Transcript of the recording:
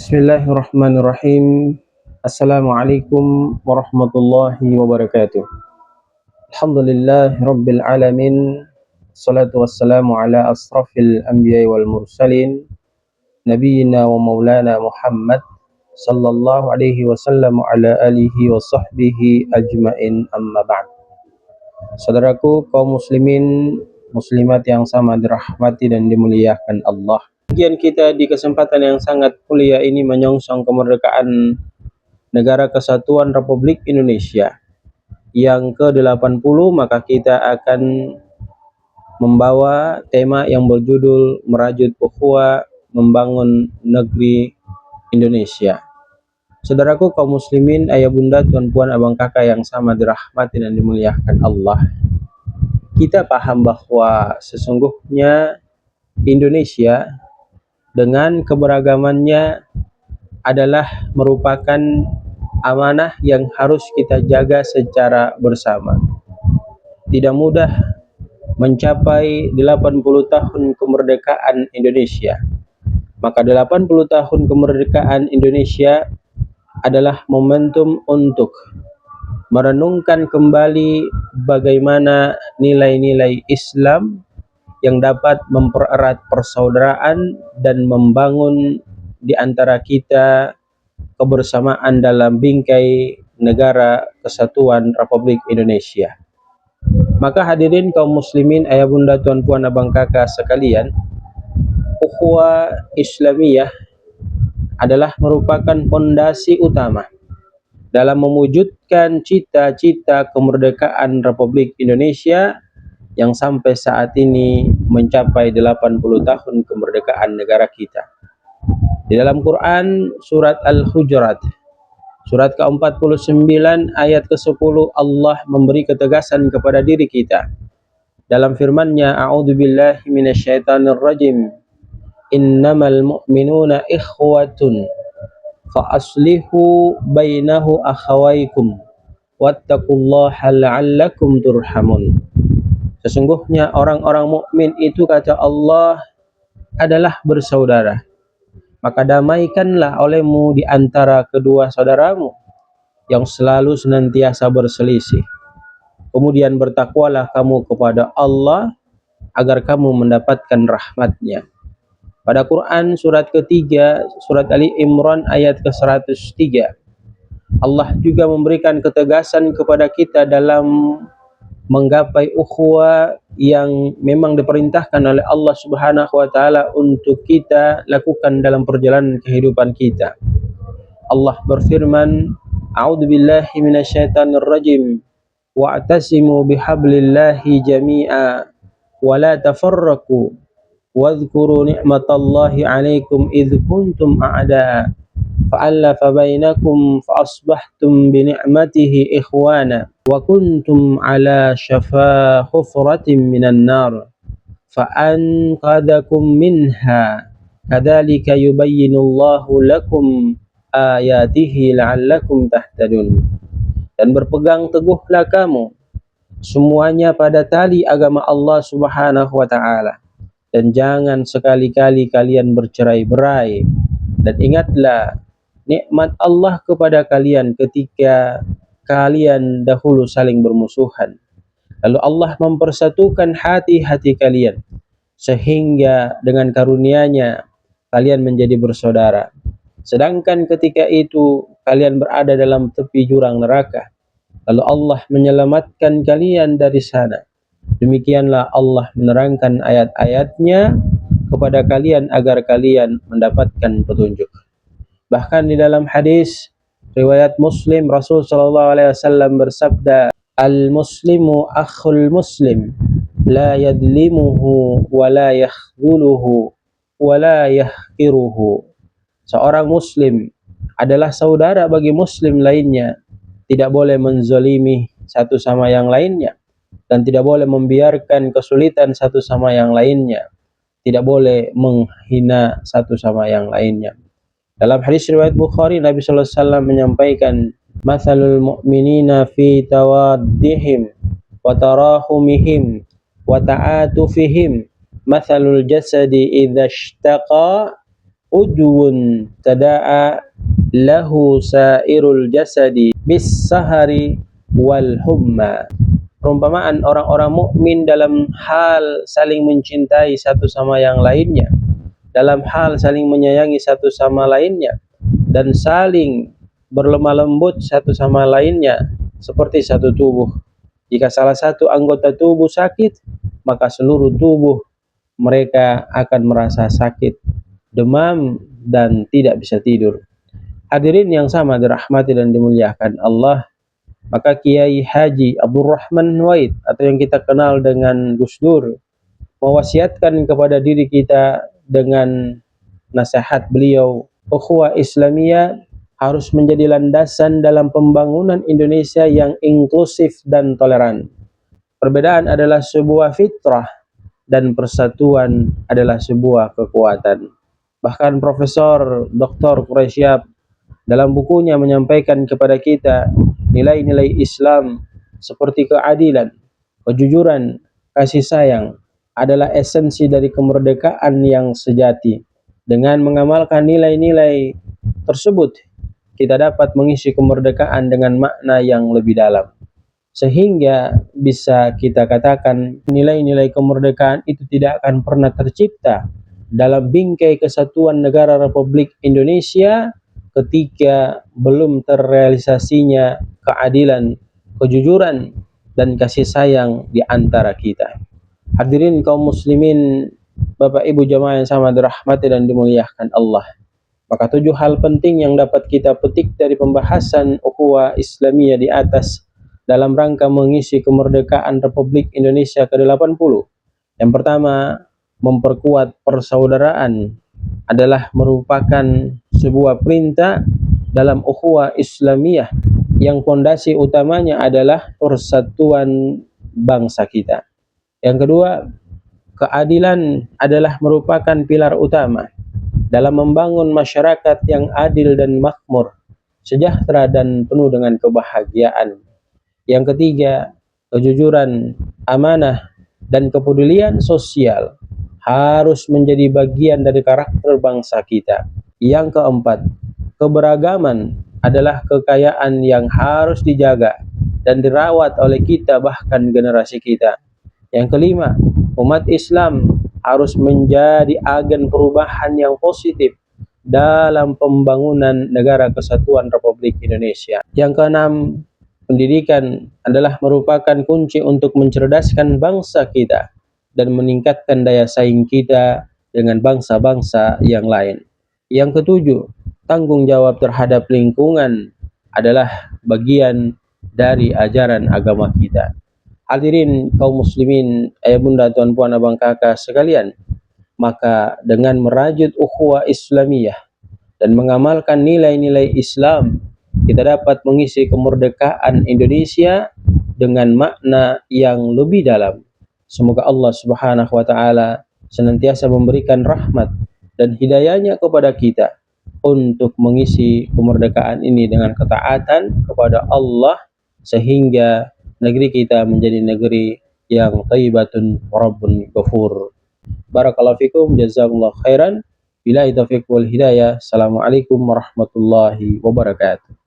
Bismillahirrahmanirrahim. Assalamualaikum warahmatullahi wabarakatuh. Alhamdulillahi rabbil alamin. Salatu wassalamu ala asrafil anbiya'i wal mursalin nabiyyina wa maulana Muhammad sallallahu alaihi wasallam ala alihi wa sahbihi ajmain, amma ba'd. Saudaraku kaum muslimin muslimat yang sama dirahmati dan dimuliakan Allah. Kajian kita di kesempatan yang sangat mulia ini menyongsong kemerdekaan Negara Kesatuan Republik Indonesia yang ke-80, maka kita akan membawa tema yang berjudul Merajut Ukhuwah Membangun Negeri Indonesia. Saudaraku kaum muslimin, ayah bunda, tuan puan, abang kakak yang sama dirahmati dan dimuliakan Allah. Kita paham bahwa sesungguhnya Indonesia dengan keberagamannya adalah merupakan amanah yang harus kita jaga secara bersama. Tidak mudah mencapai 80 tahun kemerdekaan Indonesia. Maka 80 tahun kemerdekaan Indonesia adalah momentum untuk merenungkan kembali bagaimana nilai-nilai Islam yang dapat mempererat persaudaraan dan membangun di antara kita kebersamaan dalam bingkai Negara Kesatuan Republik Indonesia. Maka hadirin kaum muslimin, ayah bunda, tuan puan, abang kakak sekalian, ukhuwah Islamiyah adalah merupakan fondasi utama dalam mewujudkan cita-cita kemerdekaan Republik Indonesia yang sampai saat ini mencapai 80 tahun kemerdekaan negara kita. Di dalam Quran surat Al-Hujurat, surat ke-49 ayat ke-10, Allah memberi ketegasan kepada diri kita. Dalam firman-Nya, a'udzubillahi minasyaitonir rajim. Innamal mu'minuna ikhwatun fa aslihu bainahu akhawaykum wattaqullaha la'allakum turhamun. Sesungguhnya orang-orang mukmin itu, kata Allah, adalah bersaudara. Maka damaikanlah olehmu di antara kedua saudaramu yang selalu senantiasa berselisih. Kemudian bertakwalah kamu kepada Allah agar kamu mendapatkan rahmat-Nya. Pada Quran surat ketiga, surat Ali Imran ayat ke-103, Allah juga memberikan ketegasan kepada kita dalam menggapai ukhuwah yang memang diperintahkan oleh Allah Subhanahu wa taala untuk kita lakukan dalam perjalanan kehidupan kita. Allah berfirman, a'udzubillahi minasyaitonir rajim, wa'tasimu bihablillahi jami'a wa la tafarraqu wadhkuru ni'matallahi 'alaikum idh kuntum a'da'a fa'alafa bainakum fa'asbahtum bi ni'matihi ikhwana wa kuntum ala syafa hufratin minan nar fa'anqadhakum minha kadzalika yubayyinullahu lakum ayatihi la'allakum tahtadun. Dan berpegang teguhlah kamu semuanya pada tali agama Allah Subhanahu wa taala, dan jangan sekali-kali kalian bercerai-berai, dan ingatlah nikmat Allah kepada kalian ketika kalian dahulu saling bermusuhan. Lalu Allah mempersatukan hati-hati kalian sehingga dengan karunia-Nya kalian menjadi bersaudara. Sedangkan ketika itu kalian berada dalam tepi jurang neraka, lalu Allah menyelamatkan kalian dari sana. Demikianlah Allah menerangkan ayat-ayat-Nya kepada kalian agar kalian mendapatkan petunjuk. Bahkan di dalam hadis riwayat Muslim, Rasul sallallahu alaihi wasallam bersabda, al-muslimu akhul muslim, la yadlimuhu wa la yakhdhuluhu wa la yahqiruhu. Seorang muslim adalah saudara bagi muslim lainnya, tidak boleh menzalimi satu sama yang lainnya, dan tidak boleh membiarkan kesulitan satu sama yang lainnya, tidak boleh menghina satu sama yang lainnya. Dalam hadis riwayat Bukhari, Nabi sallallahu alaihi wasallam menyampaikan, "Matsalul mu'minina fi tawaddihim wa tarahumihim wa ta'atufihim matsalul jasadi idza ishtaqa udwun tada'a lahu sairul jasadi bis sahari wal humma. Perumpamaan orang-orang mukmin dalam hal saling mencintai satu sama yang lainnya, dalam hal saling menyayangi satu sama lainnya, dan saling berlemah lembut satu sama lainnya seperti satu tubuh. Jika salah satu anggota tubuh sakit, maka seluruh tubuh mereka akan merasa sakit, demam, dan tidak bisa tidur. Hadirin yang sama dirahmati dan dimuliakan Allah, maka Kiai Haji Abdurrahman Waid atau yang kita kenal dengan Gus Dur mewasiatkan kepada diri kita dengan nasihat beliau, ukhuwah Islamiyah harus menjadi landasan dalam pembangunan Indonesia yang inklusif dan toleran. Perbedaan adalah sebuah fitrah dan persatuan adalah sebuah kekuatan. Bahkan Profesor Dr. Quraisyab dalam bukunya menyampaikan kepada kita nilai-nilai Islam seperti keadilan, kejujuran, kasih sayang adalah esensi dari kemerdekaan yang sejati. Dengan mengamalkan nilai-nilai tersebut, kita dapat mengisi kemerdekaan dengan makna yang lebih dalam. Sehingga bisa kita katakan nilai-nilai kemerdekaan itu tidak akan pernah tercipta dalam bingkai kesatuan negara Republik Indonesia ketika belum terrealisasinya keadilan, kejujuran, dan kasih sayang di antara kita. Hadirin kaum muslimin, Bapak Ibu jamaah yang sama dirahmati dan dimuliakan Allah. Maka 7 hal penting yang dapat kita petik dari pembahasan ukhuwah Islamiyah di atas dalam rangka mengisi kemerdekaan Republik Indonesia ke-80. Yang pertama, memperkuat persaudaraan adalah merupakan sebuah perintah dalam ukhuwah Islamiyah yang fondasi utamanya adalah persatuan bangsa kita. Yang kedua, keadilan adalah merupakan pilar utama dalam membangun masyarakat yang adil dan makmur, sejahtera dan penuh dengan kebahagiaan. Yang ketiga, kejujuran, amanah, dan kepedulian sosial harus menjadi bagian dari karakter bangsa kita. Yang keempat, keberagaman adalah kekayaan yang harus dijaga dan dirawat oleh kita bahkan generasi kita. Yang kelima, umat Islam harus menjadi agen perubahan yang positif dalam pembangunan negara kesatuan Republik Indonesia. Yang keenam, pendidikan adalah merupakan kunci untuk mencerdaskan bangsa kita dan meningkatkan daya saing kita dengan bangsa-bangsa yang lain. Yang ketujuh, tanggung jawab terhadap lingkungan adalah bagian dari ajaran agama kita. Hadirin kaum muslimin, ayah bunda, tuan puan, abang kakak sekalian, maka dengan merajut ukhuwah Islamiyah dan mengamalkan nilai-nilai Islam, kita dapat mengisi kemerdekaan Indonesia dengan makna yang lebih dalam. Semoga Allah Subhanahu wa taala senantiasa memberikan rahmat dan hidayahnya kepada kita untuk mengisi kemerdekaan ini dengan ketaatan kepada Allah sehingga negeri kita menjadi negeri yang thayyibatun rabbun ghafur. Barakallahu fikum, jazakumullah khairan. Billahi taufiq wal hidayah. Assalamualaikum warahmatullahi wabarakatuh.